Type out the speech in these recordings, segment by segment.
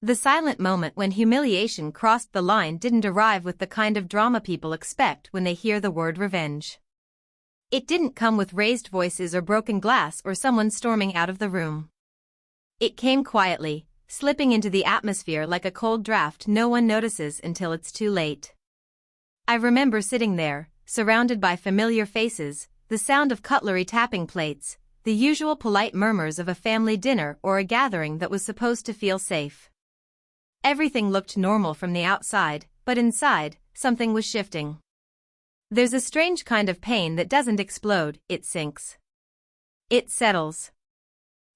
The silent moment when humiliation crossed the line didn't arrive with the kind of drama people expect when they hear the word revenge. It didn't come with raised voices or broken glass or someone storming out of the room. It came quietly, slipping into the atmosphere like a cold draft no one notices until it's too late. I remember sitting there, surrounded by familiar faces, the sound of cutlery tapping plates, the usual polite murmurs of a family dinner or a gathering that was supposed to feel safe. Everything looked normal from the outside, but inside, something was shifting. There's a strange kind of pain that doesn't explode, it sinks. It settles.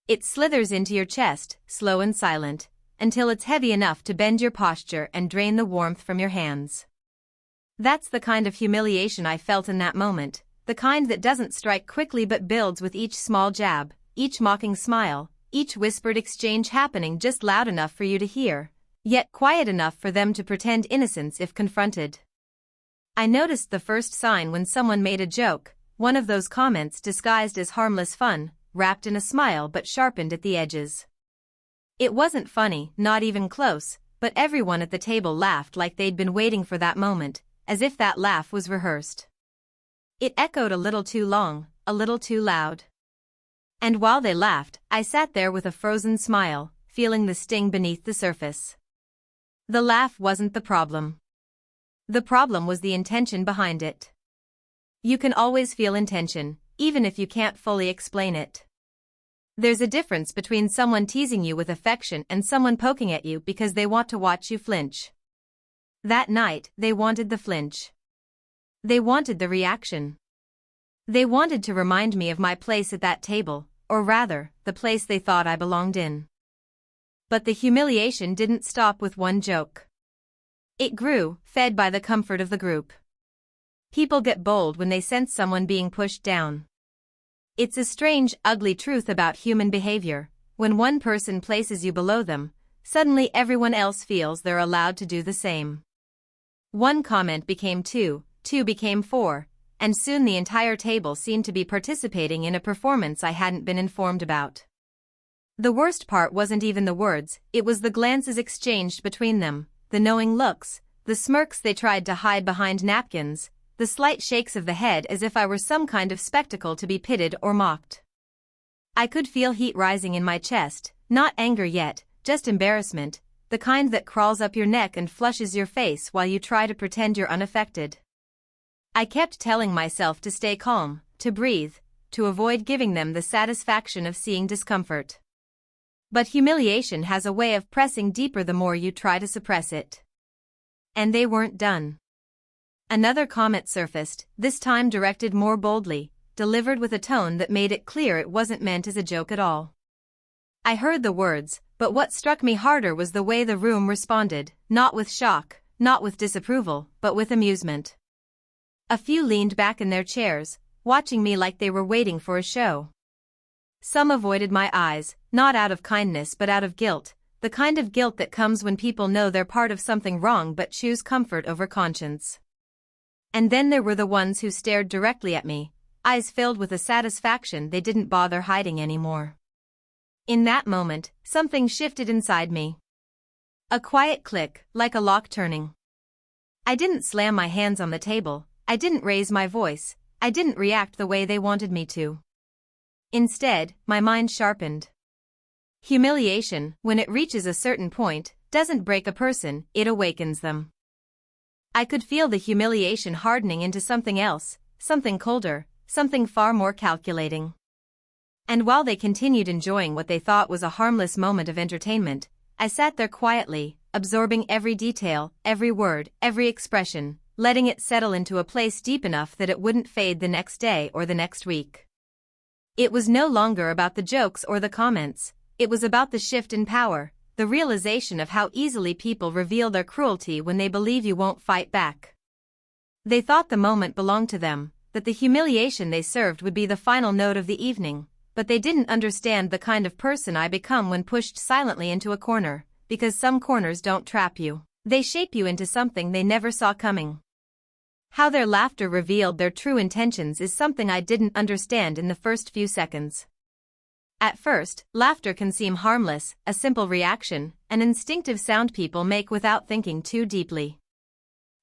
It slithers into your chest, slow and silent, until it's heavy enough to bend your posture and drain the warmth from your hands. That's the kind of humiliation I felt in that moment, the kind that doesn't strike quickly but builds with each small jab, each mocking smile, each whispered exchange happening just loud enough for you to hear, yet quiet enough for them to pretend innocence if confronted. I noticed the first sign when someone made a joke, one of those comments disguised as harmless fun, wrapped in a smile but sharpened at the edges. It wasn't funny, not even close, but everyone at the table laughed like they'd been waiting for that moment, as if that laugh was rehearsed. It echoed a little too long, a little too loud. And while they laughed, I sat there with a frozen smile, feeling the sting beneath the surface. The laugh wasn't the problem. The problem was the intention behind it. You can always feel intention, even if you can't fully explain it. There's a difference between someone teasing you with affection and someone poking at you because they want to watch you flinch. That night, they wanted the flinch. They wanted the reaction. They wanted to remind me of my place at that table, or rather, the place they thought I belonged in. But the humiliation didn't stop with one joke. It grew, fed by the comfort of the group. People get bold when they sense someone being pushed down. It's a strange, ugly truth about human behavior. When one person places you below them, suddenly everyone else feels they're allowed to do the same. One comment became two became four, and soon the entire table seemed to be participating in a performance I hadn't been informed about. The worst part wasn't even the words, it was the glances exchanged between them, the knowing looks, the smirks they tried to hide behind napkins, the slight shakes of the head as if I were some kind of spectacle to be pitted or mocked. I could feel heat rising in my chest, not anger yet, just embarrassment, the kind that crawls up your neck and flushes your face while you try to pretend you're unaffected. I kept telling myself to stay calm, to breathe, to avoid giving them the satisfaction of seeing discomfort. But humiliation has a way of pressing deeper the more you try to suppress it. And they weren't done. Another comment surfaced, this time directed more boldly, delivered with a tone that made it clear it wasn't meant as a joke at all. I heard the words, but what struck me harder was the way the room responded, not with shock, not with disapproval, but with amusement. A few leaned back in their chairs, watching me like they were waiting for a show. Some avoided my eyes, not out of kindness but out of guilt, the kind of guilt that comes when people know they're part of something wrong but choose comfort over conscience. And then there were the ones who stared directly at me, eyes filled with a satisfaction they didn't bother hiding anymore. In that moment, something shifted inside me. A quiet click, like a lock turning. I didn't slam my hands on the table, I didn't raise my voice, I didn't react the way they wanted me to. Instead, my mind sharpened. Humiliation, when it reaches a certain point, doesn't break a person, it awakens them. I could feel the humiliation hardening into something else, something colder, something far more calculating. And while they continued enjoying what they thought was a harmless moment of entertainment, I sat there quietly, absorbing every detail, every word, every expression, letting it settle into a place deep enough that it wouldn't fade the next day or the next week. It was no longer about the jokes or the comments, it was about the shift in power, the realization of how easily people reveal their cruelty when they believe you won't fight back. They thought the moment belonged to them, that the humiliation they served would be the final note of the evening, but they didn't understand the kind of person I become when pushed silently into a corner, because some corners don't trap you, they shape you into something they never saw coming. How their laughter revealed their true intentions is something I didn't understand in the first few seconds. At first, laughter can seem harmless, a simple reaction, an instinctive sound people make without thinking too deeply.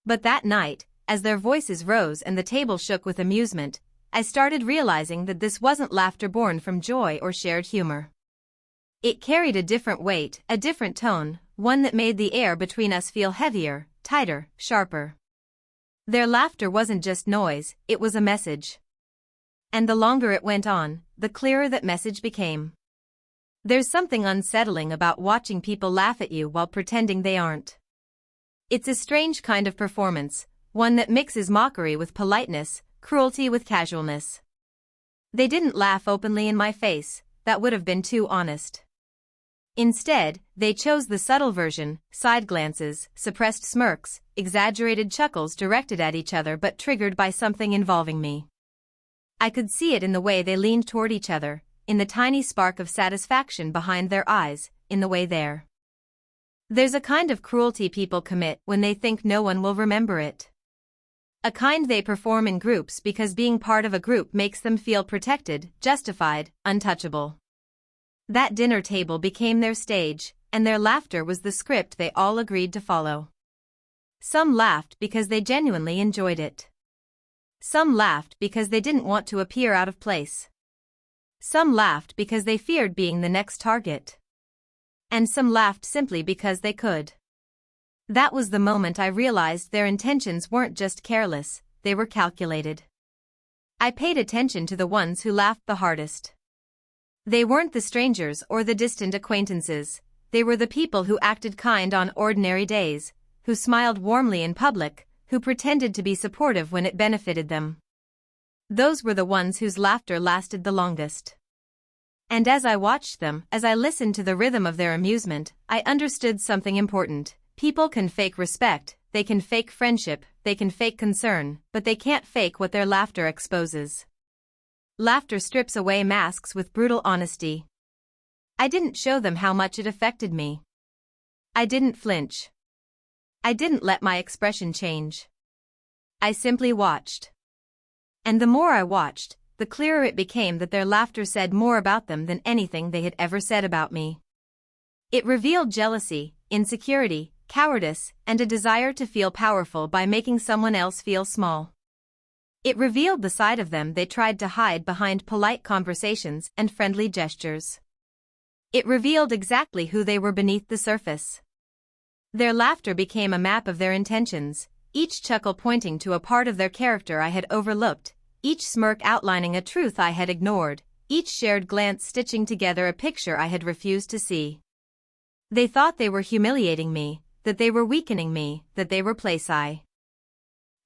But that night, as their voices rose and the table shook with amusement, I started realizing that this wasn't laughter born from joy or shared humor. It carried a different weight, a different tone, one that made the air between us feel heavier, tighter, sharper. Their laughter wasn't just noise, it was a message. And the longer it went on, the clearer that message became. There's something unsettling about watching people laugh at you while pretending they aren't. It's a strange kind of performance, one that mixes mockery with politeness, cruelty with casualness. They didn't laugh openly in my face, that would have been too honest. Instead, they chose the subtle version, side glances, suppressed smirks, exaggerated chuckles directed at each other but triggered by something involving me. I could see it in the way they leaned toward each other, in the tiny spark of satisfaction behind their eyes, in the way there's a kind of cruelty people commit when they think no one will remember it. A kind they perform in groups because being part of a group makes them feel protected, justified, untouchable. That dinner table became their stage, and their laughter was the script they all agreed to follow. Some laughed because they genuinely enjoyed it. Some laughed because they didn't want to appear out of place. Some laughed because they feared being the next target. And some laughed simply because they could. That was the moment I realized their intentions weren't just careless, they were calculated. I paid attention to the ones who laughed the hardest. They weren't the strangers or the distant acquaintances, they were the people who acted kind on ordinary days, who smiled warmly in public, who pretended to be supportive when it benefited them. Those were the ones whose laughter lasted the longest. And as I watched them, as I listened to the rhythm of their amusement, I understood something important. People can fake respect, they can fake friendship, they can fake concern, but they can't fake what their laughter exposes. Laughter strips away masks with brutal honesty. I didn't show them how much it affected me. I didn't flinch. I didn't let my expression change. I simply watched. And the more I watched, the clearer it became that their laughter said more about them than anything they had ever said about me. It revealed jealousy, insecurity, cowardice, and a desire to feel powerful by making someone else feel small. It revealed the side of them they tried to hide behind polite conversations and friendly gestures. It revealed exactly who they were beneath the surface. Their laughter became a map of their intentions, each chuckle pointing to a part of their character I had overlooked, each smirk outlining a truth I had ignored, each shared glance stitching together a picture I had refused to see. They thought they were humiliating me, that they were weakening me, that they were placi.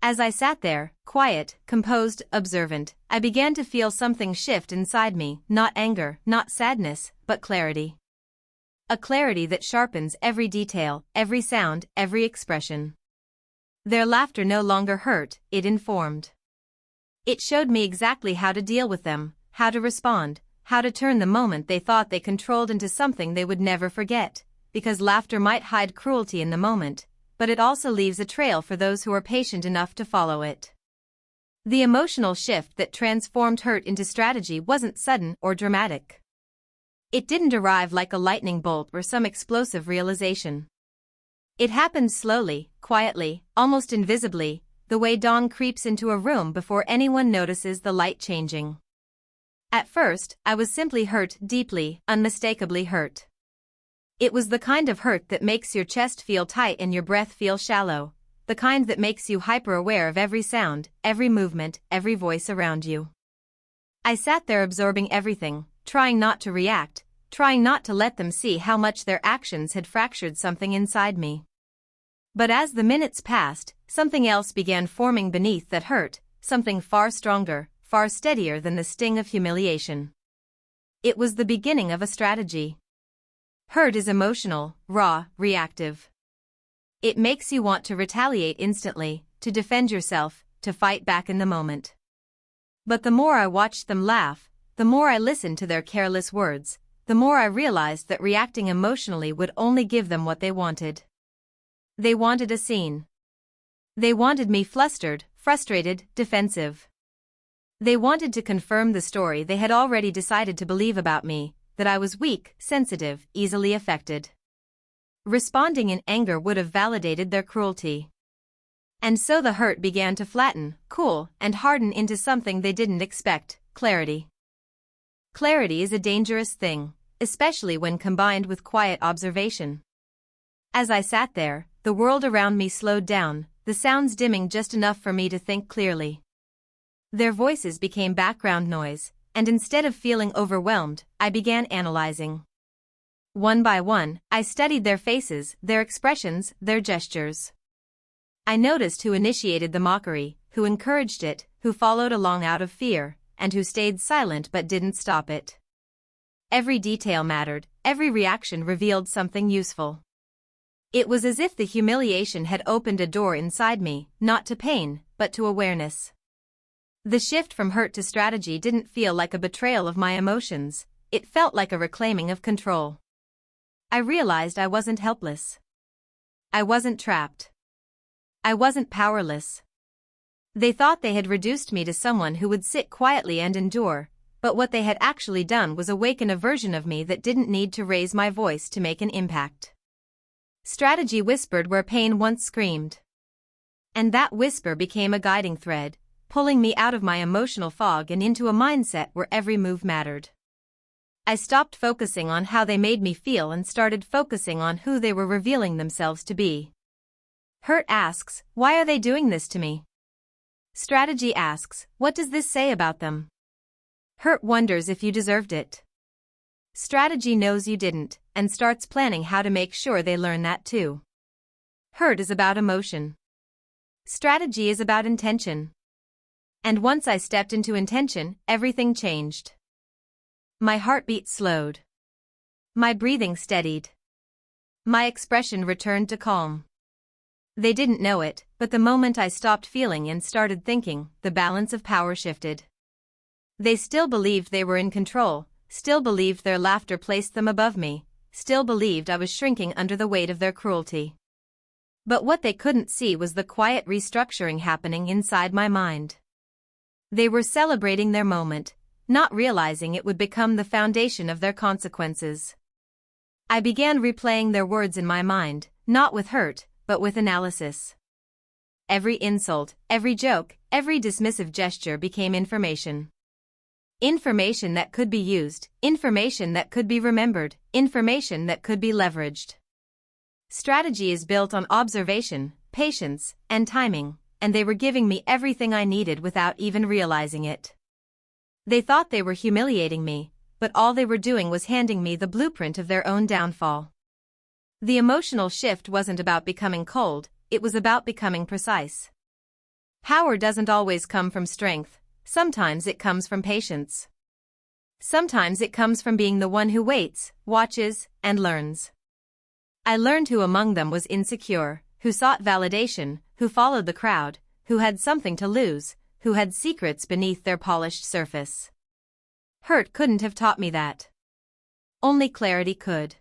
As I sat there, quiet, composed, observant, I began to feel something shift inside me, not anger, not sadness, but clarity. A clarity that sharpens every detail, every sound, every expression. Their laughter no longer hurt, it informed. It showed me exactly how to deal with them, how to respond, how to turn the moment they thought they controlled into something they would never forget, because laughter might hide cruelty in the moment, but it also leaves a trail for those who are patient enough to follow it. The emotional shift that transformed hurt into strategy wasn't sudden or dramatic. It didn't arrive like a lightning bolt or some explosive realization. It happened slowly, quietly, almost invisibly, the way dawn creeps into a room before anyone notices the light changing. At first, I was simply hurt, deeply, unmistakably hurt. It was the kind of hurt that makes your chest feel tight and your breath feel shallow, the kind that makes you hyper-aware of every sound, every movement, every voice around you. I sat there absorbing everything, trying not to react, trying not to let them see how much their actions had fractured something inside me. But as the minutes passed, something else began forming beneath that hurt, something far stronger, far steadier than the sting of humiliation. It was the beginning of a strategy. Hurt is emotional, raw, reactive. It makes you want to retaliate instantly, to defend yourself, to fight back in the moment. But the more I watched them laugh, the more I listened to their careless words, the more I realized that reacting emotionally would only give them what they wanted. They wanted a scene. They wanted me flustered, frustrated, defensive. They wanted to confirm the story they had already decided to believe about me, that I was weak, sensitive, easily affected. Responding in anger would have validated their cruelty. And so the hurt began to flatten, cool, and harden into something they didn't expect: clarity. Clarity is a dangerous thing, especially when combined with quiet observation. As I sat there, the world around me slowed down, the sounds dimming just enough for me to think clearly. Their voices became background noise, and instead of feeling overwhelmed, I began analyzing. One by one, I studied their faces, their expressions, their gestures. I noticed who initiated the mockery, who encouraged it, who followed along out of fear, and who stayed silent but didn't stop it. Every detail mattered, every reaction revealed something useful. It was as if the humiliation had opened a door inside me, not to pain, but to awareness. The shift from hurt to strategy didn't feel like a betrayal of my emotions, it felt like a reclaiming of control. I realized I wasn't helpless. I wasn't trapped. I wasn't powerless. They thought they had reduced me to someone who would sit quietly and endure, but what they had actually done was awaken a version of me that didn't need to raise my voice to make an impact. Strategy whispered where pain once screamed. And that whisper became a guiding thread, pulling me out of my emotional fog and into a mindset where every move mattered. I stopped focusing on how they made me feel and started focusing on who they were revealing themselves to be. Hurt asks, "Why are they doing this to me?" Strategy asks, "What does this say about them?" Hurt wonders if you deserved it. Strategy knows you didn't, and starts planning how to make sure they learn that too. Hurt is about emotion. Strategy is about intention. And once I stepped into intention, everything changed. My heartbeat slowed. My breathing steadied. My expression returned to calm. They didn't know it, but the moment I stopped feeling and started thinking, the balance of power shifted. They still believed they were in control, still believed their laughter placed them above me, still believed I was shrinking under the weight of their cruelty. But what they couldn't see was the quiet restructuring happening inside my mind. They were celebrating their moment, not realizing it would become the foundation of their consequences. I began replaying their words in my mind, not with hurt, but with analysis. Every insult, every joke, every dismissive gesture became information. Information that could be used, information that could be remembered, information that could be leveraged. Strategy is built on observation, patience, and timing, and they were giving me everything I needed without even realizing it. They thought they were humiliating me, but all they were doing was handing me the blueprint of their own downfall. The emotional shift wasn't about becoming cold, it was about becoming precise. Power doesn't always come from strength, sometimes it comes from patience. Sometimes it comes from being the one who waits, watches, and learns. I learned who among them was insecure, who sought validation, who followed the crowd, who had something to lose, who had secrets beneath their polished surface. Hurt couldn't have taught me that. Only clarity could.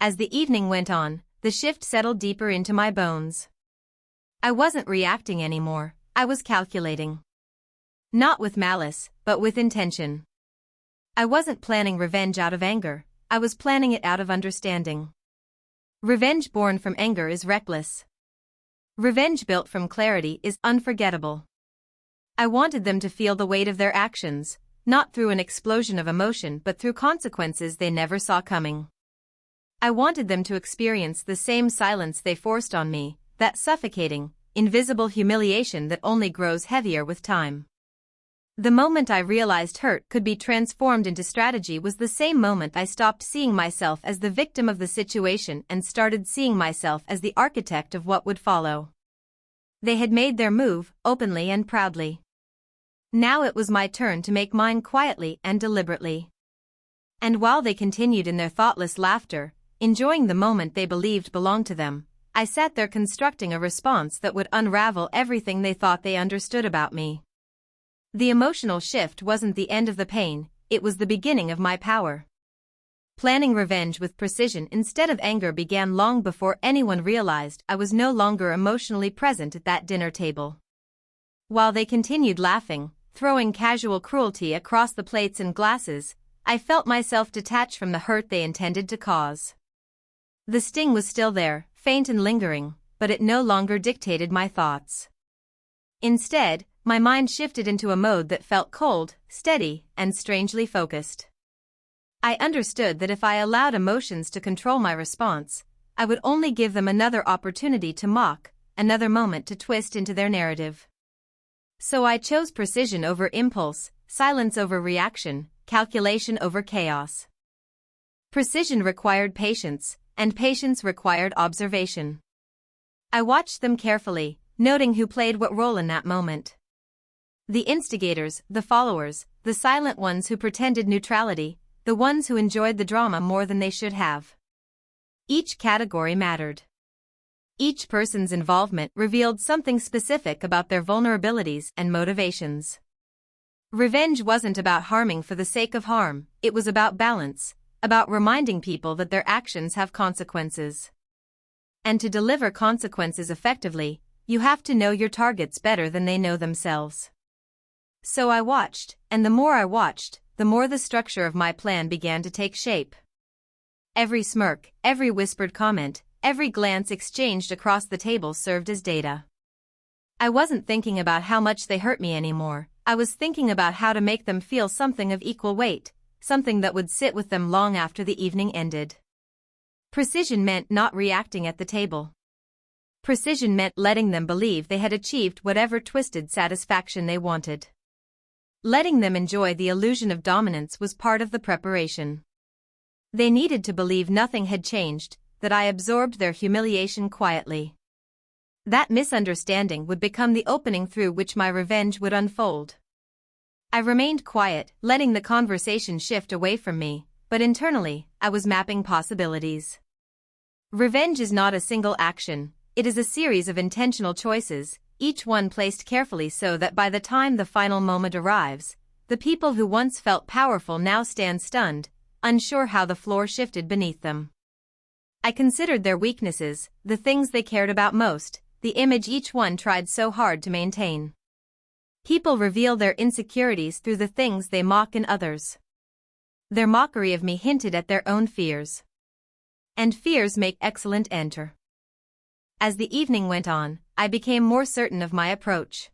As the evening went on, the shift settled deeper into my bones. I wasn't reacting anymore, I was calculating. Not with malice, but with intention. I wasn't planning revenge out of anger, I was planning it out of understanding. Revenge born from anger is reckless. Revenge built from clarity is unforgettable. I wanted them to feel the weight of their actions, not through an explosion of emotion but through consequences they never saw coming. I wanted them to experience the same silence they forced on me, that suffocating, invisible humiliation that only grows heavier with time. The moment I realized hurt could be transformed into strategy was the same moment I stopped seeing myself as the victim of the situation and started seeing myself as the architect of what would follow. They had made their move, openly and proudly. Now it was my turn to make mine quietly and deliberately. And while they continued in their thoughtless laughter, enjoying the moment they believed belonged to them, I sat there constructing a response that would unravel everything they thought they understood about me. The emotional shift wasn't the end of the pain, it was the beginning of my power. Planning revenge with precision instead of anger began long before anyone realized I was no longer emotionally present at that dinner table. While they continued laughing, throwing casual cruelty across the plates and glasses, I felt myself detach from the hurt they intended to cause. The sting was still there, faint and lingering, but it no longer dictated my thoughts. Instead, my mind shifted into a mode that felt cold, steady, and strangely focused. I understood that if I allowed emotions to control my response, I would only give them another opportunity to mock, another moment to twist into their narrative. So I chose precision over impulse, silence over reaction, calculation over chaos. Precision required patience, and patience required observation. I watched them carefully, noting who played what role in that moment. The instigators, the followers, the silent ones who pretended neutrality, the ones who enjoyed the drama more than they should have. Each category mattered. Each person's involvement revealed something specific about their vulnerabilities and motivations. Revenge wasn't about harming for the sake of harm, it was about balance, about reminding people that their actions have consequences. And to deliver consequences effectively, you have to know your targets better than they know themselves. So I watched, and the more I watched, the more the structure of my plan began to take shape. Every smirk, every whispered comment, every glance exchanged across the table served as data. I wasn't thinking about how much they hurt me anymore, I was thinking about how to make them feel something of equal weight, something that would sit with them long after the evening ended. Precision meant not reacting at the table. Precision meant letting them believe they had achieved whatever twisted satisfaction they wanted. Letting them enjoy the illusion of dominance was part of the preparation. They needed to believe nothing had changed, that I absorbed their humiliation quietly. That misunderstanding would become the opening through which my revenge would unfold. I remained quiet, letting the conversation shift away from me, but internally, I was mapping possibilities. Revenge is not a single action, it is a series of intentional choices, each one placed carefully so that by the time the final moment arrives, the people who once felt powerful now stand stunned, unsure how the floor shifted beneath them. I considered their weaknesses, the things they cared about most, the image each one tried so hard to maintain. People reveal their insecurities through the things they mock in others. Their mockery of me hinted at their own fears. And fears make excellent enter. As the evening went on, I became more certain of my approach.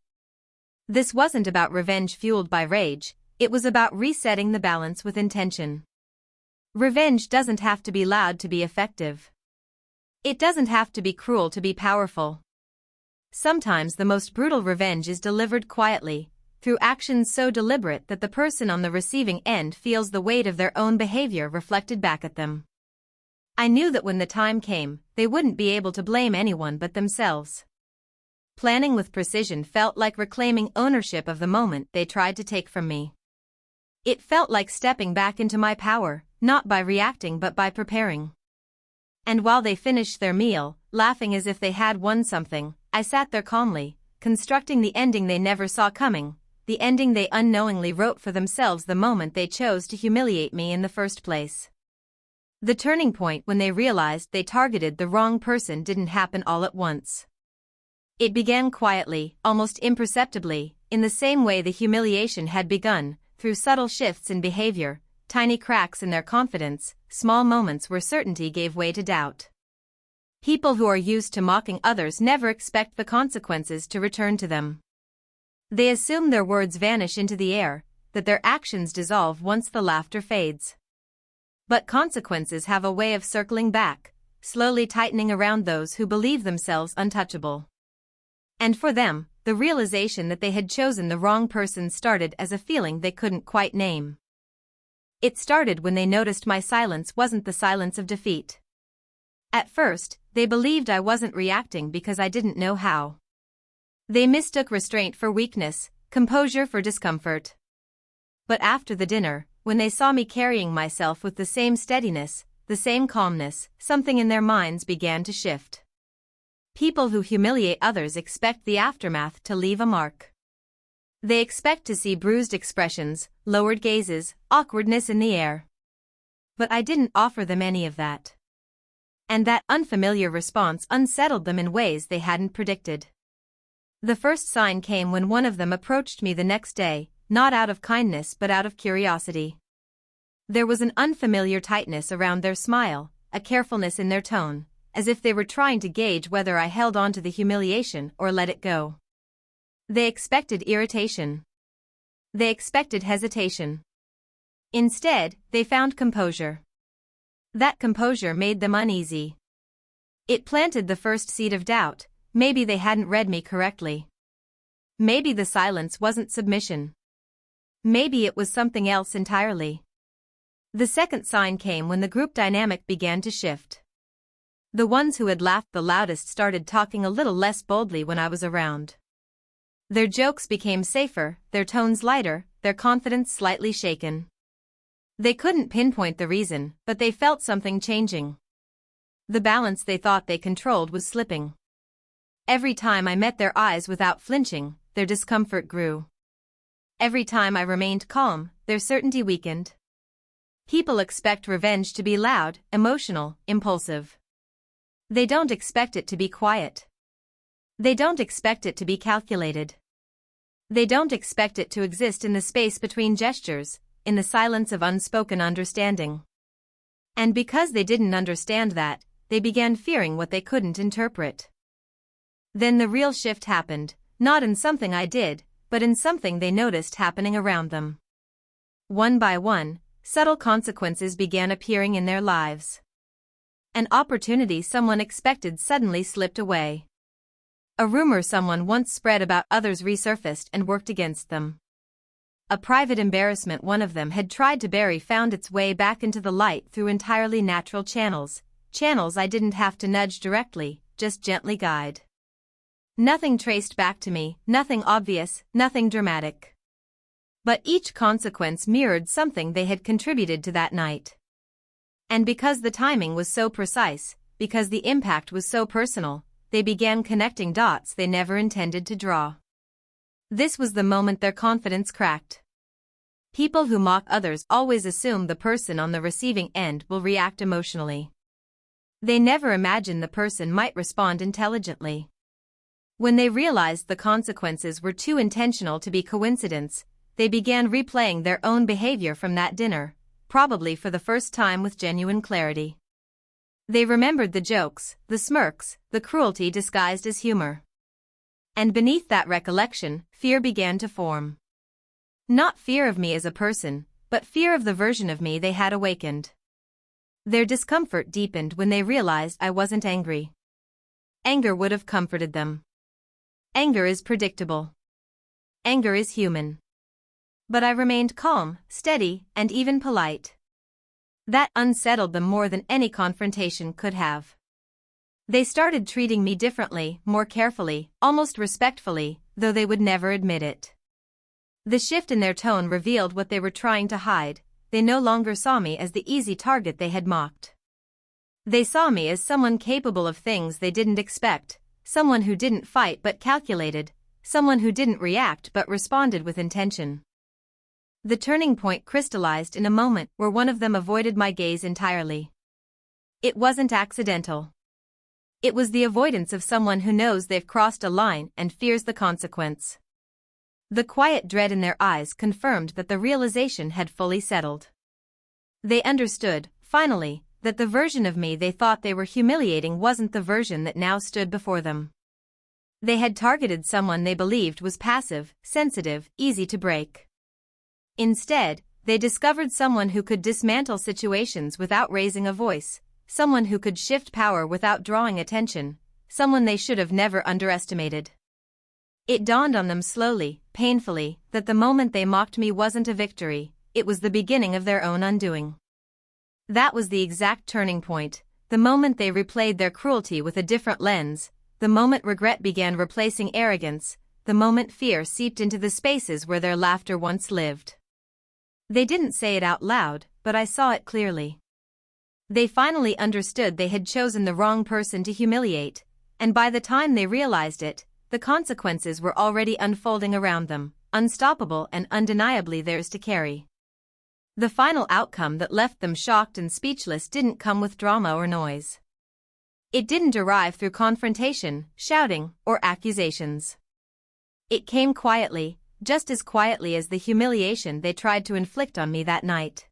This wasn't about revenge fueled by rage, it was about resetting the balance with intention. Revenge doesn't have to be loud to be effective. It doesn't have to be cruel to be powerful. Sometimes the most brutal revenge is delivered quietly, through actions so deliberate that the person on the receiving end feels the weight of their own behavior reflected back at them. I knew that when the time came, they wouldn't be able to blame anyone but themselves. Planning with precision felt like reclaiming ownership of the moment they tried to take from me. It felt like stepping back into my power, not by reacting but by preparing. And while they finished their meal, laughing as if they had won something, I sat there calmly, constructing the ending they never saw coming, the ending they unknowingly wrote for themselves the moment they chose to humiliate me in the first place. The turning point when they realized they targeted the wrong person didn't happen all at once. It began quietly, almost imperceptibly, in the same way the humiliation had begun, through subtle shifts in behavior, tiny cracks in their confidence, small moments where certainty gave way to doubt. People who are used to mocking others never expect the consequences to return to them. They assume their words vanish into the air, that their actions dissolve once the laughter fades. But consequences have a way of circling back, slowly tightening around those who believe themselves untouchable. And for them, the realization that they had chosen the wrong person started as a feeling they couldn't quite name. It started when they noticed my silence wasn't the silence of defeat. At first, they believed I wasn't reacting because I didn't know how. They mistook restraint for weakness, composure for discomfort. But after the dinner, when they saw me carrying myself with the same steadiness, the same calmness, something in their minds began to shift. People who humiliate others expect the aftermath to leave a mark. They expect to see bruised expressions, lowered gazes, awkwardness in the air. But I didn't offer them any of that. And that unfamiliar response unsettled them in ways they hadn't predicted. The first sign came when one of them approached me the next day, not out of kindness but out of curiosity. There was an unfamiliar tightness around their smile, a carefulness in their tone, as if they were trying to gauge whether I held on to the humiliation or let it go. They expected irritation. They expected hesitation. Instead, they found composure. That composure made them uneasy. It planted the first seed of doubt. Maybe they hadn't read me correctly. Maybe the silence wasn't submission. Maybe it was something else entirely. The second sign came when the group dynamic began to shift. The ones who had laughed the loudest started talking a little less boldly when I was around. Their jokes became safer, their tones lighter, their confidence slightly shaken. They couldn't pinpoint the reason, but they felt something changing. The balance they thought they controlled was slipping. Every time I met their eyes without flinching, their discomfort grew. Every time I remained calm, their certainty weakened. People expect revenge to be loud, emotional, impulsive. They don't expect it to be quiet. They don't expect it to be calculated. They don't expect it to exist in the space between gestures, in the silence of unspoken understanding. And because they didn't understand that, they began fearing what they couldn't interpret. Then the real shift happened, not in something I did, but in something they noticed happening around them. One by one, subtle consequences began appearing in their lives. An opportunity someone expected suddenly slipped away. A rumor someone once spread about others resurfaced and worked against them. A private embarrassment one of them had tried to bury found its way back into the light through entirely natural channels, channels I didn't have to nudge directly, just gently guide. Nothing traced back to me, nothing obvious, nothing dramatic. But each consequence mirrored something they had contributed to that night. And because the timing was so precise, because the impact was so personal, they began connecting dots they never intended to draw. This was the moment their confidence cracked. People who mock others always assume the person on the receiving end will react emotionally. They never imagine the person might respond intelligently. When they realized the consequences were too intentional to be coincidence, they began replaying their own behavior from that dinner, probably for the first time with genuine clarity. They remembered the jokes, the smirks, the cruelty disguised as humor. And beneath that recollection, fear began to form. Not fear of me as a person, but fear of the version of me they had awakened. Their discomfort deepened when they realized I wasn't angry. Anger would have comforted them. Anger is predictable. Anger is human. But I remained calm, steady, and even polite. That unsettled them more than any confrontation could have. They started treating me differently, more carefully, almost respectfully, though they would never admit it. The shift in their tone revealed what they were trying to hide. They no longer saw me as the easy target they had mocked. They saw me as someone capable of things they didn't expect, someone who didn't fight but calculated, someone who didn't react but responded with intention. The turning point crystallized in a moment where one of them avoided my gaze entirely. It wasn't accidental. It was the avoidance of someone who knows they've crossed a line and fears the consequence. The quiet dread in their eyes confirmed that the realization had fully settled. They understood, finally, that the version of me they thought they were humiliating wasn't the version that now stood before them. They had targeted someone they believed was passive, sensitive, easy to break. Instead, they discovered someone who could dismantle situations without raising a voice, someone who could shift power without drawing attention, someone they should have never underestimated. It dawned on them slowly, painfully, that the moment they mocked me wasn't a victory, it was the beginning of their own undoing. That was the exact turning point, the moment they replayed their cruelty with a different lens, the moment regret began replacing arrogance, the moment fear seeped into the spaces where their laughter once lived. They didn't say it out loud, but I saw it clearly. They finally understood they had chosen the wrong person to humiliate, and by the time they realized it, the consequences were already unfolding around them, unstoppable and undeniably theirs to carry. The final outcome that left them shocked and speechless didn't come with drama or noise. It didn't arrive through confrontation, shouting, or accusations. It came quietly, just as quietly as the humiliation they tried to inflict on me that night.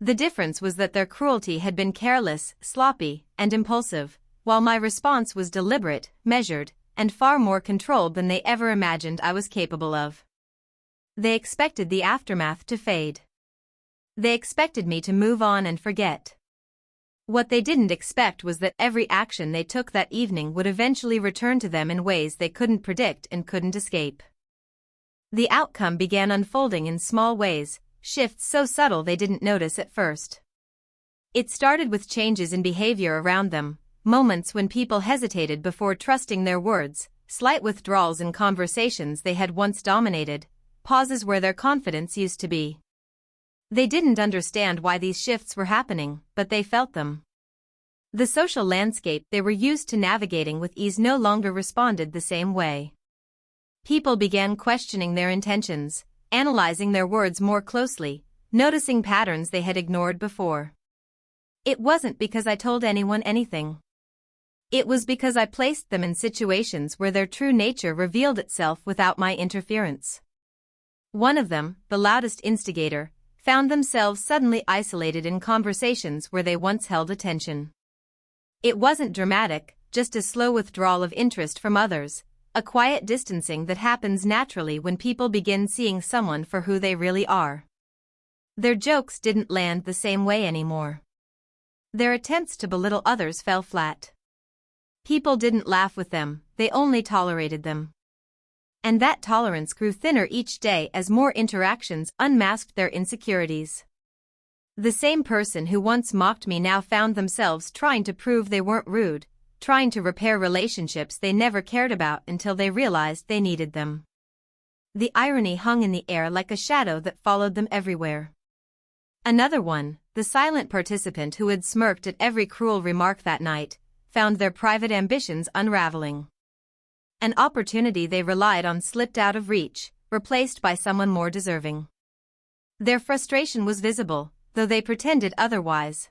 The difference was that their cruelty had been careless, sloppy, and impulsive, while my response was deliberate, measured, and far more controlled than they ever imagined I was capable of. They expected the aftermath to fade. They expected me to move on and forget. What they didn't expect was that every action they took that evening would eventually return to them in ways they couldn't predict and couldn't escape. The outcome began unfolding in small ways, shifts so subtle they didn't notice at first. It started with changes in behavior around them, moments when people hesitated before trusting their words, slight withdrawals in conversations they had once dominated, pauses where their confidence used to be. They didn't understand why these shifts were happening, but they felt them. The social landscape they were used to navigating with ease no longer responded the same way. People began questioning their intentions, analyzing their words more closely, noticing patterns they had ignored before. It wasn't because I told anyone anything. It was because I placed them in situations where their true nature revealed itself without my interference. One of them, the loudest instigator, found themselves suddenly isolated in conversations where they once held attention. It wasn't dramatic, just a slow withdrawal of interest from others, a quiet distancing that happens naturally when people begin seeing someone for who they really are. Their jokes didn't land the same way anymore. Their attempts to belittle others fell flat. People didn't laugh with them, they only tolerated them. And that tolerance grew thinner each day as more interactions unmasked their insecurities. The same person who once mocked me now found themselves trying to prove they weren't rude, trying to repair relationships they never cared about until they realized they needed them. The irony hung in the air like a shadow that followed them everywhere. Another one, the silent participant who had smirked at every cruel remark that night, found their private ambitions unraveling. An opportunity they relied on slipped out of reach, replaced by someone more deserving. Their frustration was visible, though they pretended otherwise.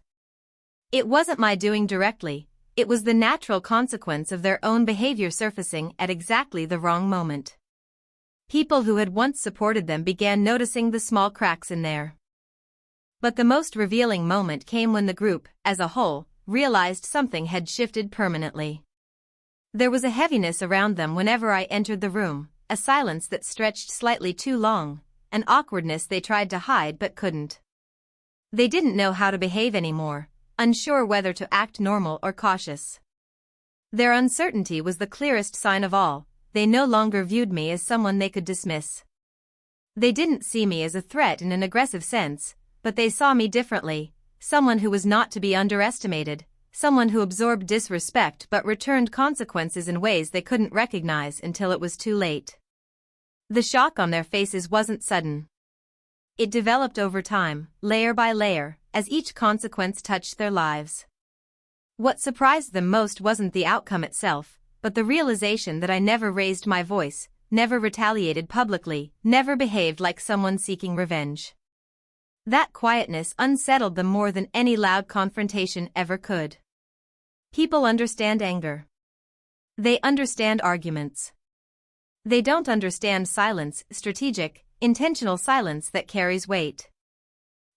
It wasn't my doing directly, it was the natural consequence of their own behavior surfacing at exactly the wrong moment. People who had once supported them began noticing the small cracks in there. But the most revealing moment came when the group, as a whole, realized something had shifted permanently. There was a heaviness around them whenever I entered the room, a silence that stretched slightly too long, an awkwardness they tried to hide but couldn't. They didn't know how to behave anymore, unsure whether to act normal or cautious. Their uncertainty was the clearest sign of all, they no longer viewed me as someone they could dismiss. They didn't see me as a threat in an aggressive sense, but they saw me differently, someone who was not to be underestimated. Someone who absorbed disrespect but returned consequences in ways they couldn't recognize until it was too late. The shock on their faces wasn't sudden. It developed over time, layer by layer, as each consequence touched their lives. What surprised them most wasn't the outcome itself, but the realization that I never raised my voice, never retaliated publicly, never behaved like someone seeking revenge. That quietness unsettled them more than any loud confrontation ever could. People understand anger. They understand arguments. They don't understand silence, strategic, intentional silence that carries weight.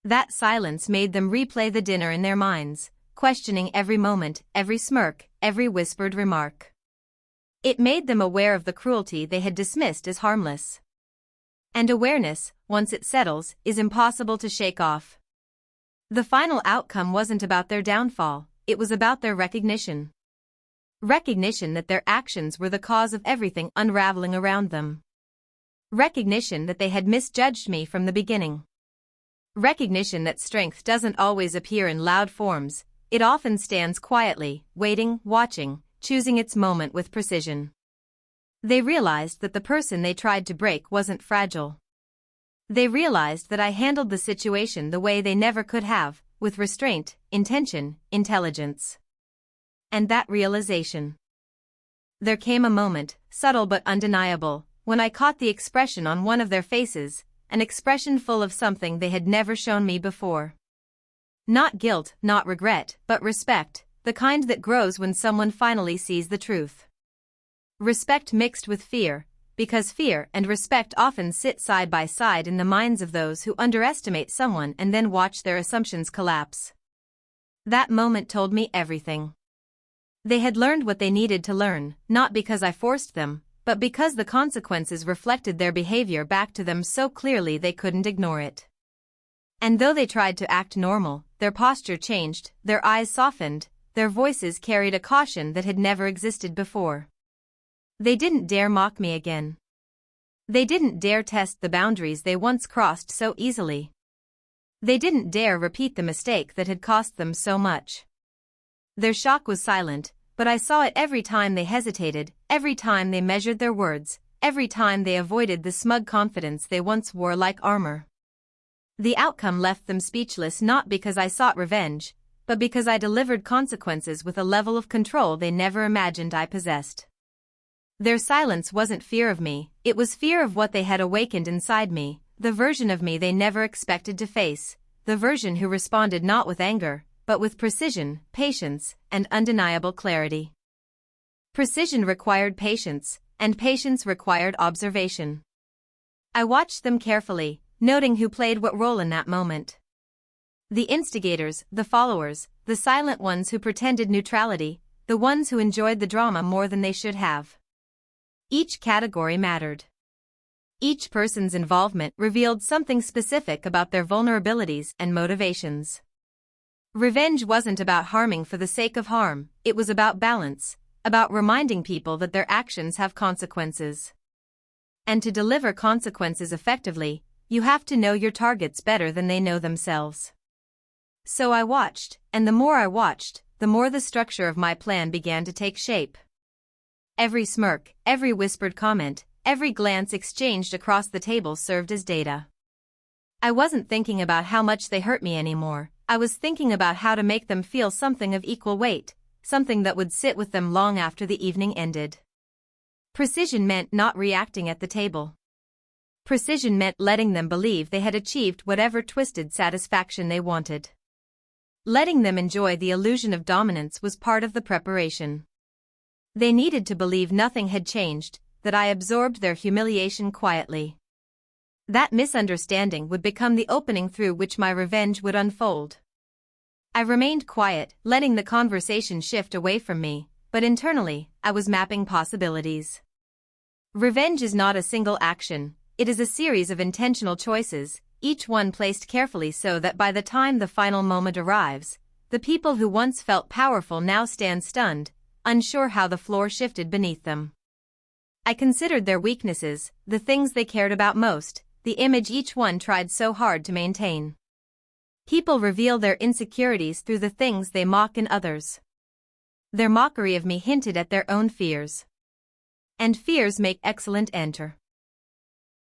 That silence made them replay the dinner in their minds, questioning every moment, every smirk, every whispered remark. It made them aware of the cruelty they had dismissed as harmless. And awareness, once it settles, is impossible to shake off. The final outcome wasn't about their downfall, it was about their recognition. Recognition that their actions were the cause of everything unraveling around them. Recognition that they had misjudged me from the beginning. Recognition that strength doesn't always appear in loud forms, it often stands quietly, waiting, watching, choosing its moment with precision. They realized that the person they tried to break wasn't fragile. They realized that I handled the situation the way they never could have, with restraint, intention, intelligence. And that realization. There came a moment, subtle but undeniable, when I caught the expression on one of their faces, an expression full of something they had never shown me before. Not guilt, not regret, but respect, the kind that grows when someone finally sees the truth. Respect mixed with fear, because fear and respect often sit side by side in the minds of those who underestimate someone and then watch their assumptions collapse. That moment told me everything. They had learned what they needed to learn, not because I forced them, but because the consequences reflected their behavior back to them so clearly they couldn't ignore it. And though they tried to act normal, their posture changed, their eyes softened, their voices carried a caution that had never existed before. They didn't dare mock me again. They didn't dare test the boundaries they once crossed so easily. They didn't dare repeat the mistake that had cost them so much. Their shock was silent, but I saw it every time they hesitated, every time they measured their words, every time they avoided the smug confidence they once wore like armor. The outcome left them speechless, not because I sought revenge, but because I delivered consequences with a level of control they never imagined I possessed. Their silence wasn't fear of me, it was fear of what they had awakened inside me, the version of me they never expected to face, the version who responded not with anger, but with precision, patience, and undeniable clarity. Precision required patience, and patience required observation. I watched them carefully, noting who played what role in that moment. The instigators, the followers, the silent ones who pretended neutrality, the ones who enjoyed the drama more than they should have. Each category mattered. Each person's involvement revealed something specific about their vulnerabilities and motivations. Revenge wasn't about harming for the sake of harm, it was about balance, about reminding people that their actions have consequences. And to deliver consequences effectively, you have to know your targets better than they know themselves. So I watched, and the more I watched, the more the structure of my plan began to take shape. Every smirk, every whispered comment, every glance exchanged across the table served as data. I wasn't thinking about how much they hurt me anymore, I was thinking about how to make them feel something of equal weight, something that would sit with them long after the evening ended. Precision meant not reacting at the table. Precision meant letting them believe they had achieved whatever twisted satisfaction they wanted. Letting them enjoy the illusion of dominance was part of the preparation. They needed to believe nothing had changed, that I absorbed their humiliation quietly. That misunderstanding would become the opening through which my revenge would unfold. I remained quiet, letting the conversation shift away from me, but internally, I was mapping possibilities. Revenge is not a single action, it is a series of intentional choices, each one placed carefully so that by the time the final moment arrives, the people who once felt powerful now stand stunned, unsure how the floor shifted beneath them. I considered their weaknesses, the things they cared about most, the image each one tried so hard to maintain. People reveal their insecurities through the things they mock in others. Their mockery of me hinted at their own fears. And fears make excellent enter.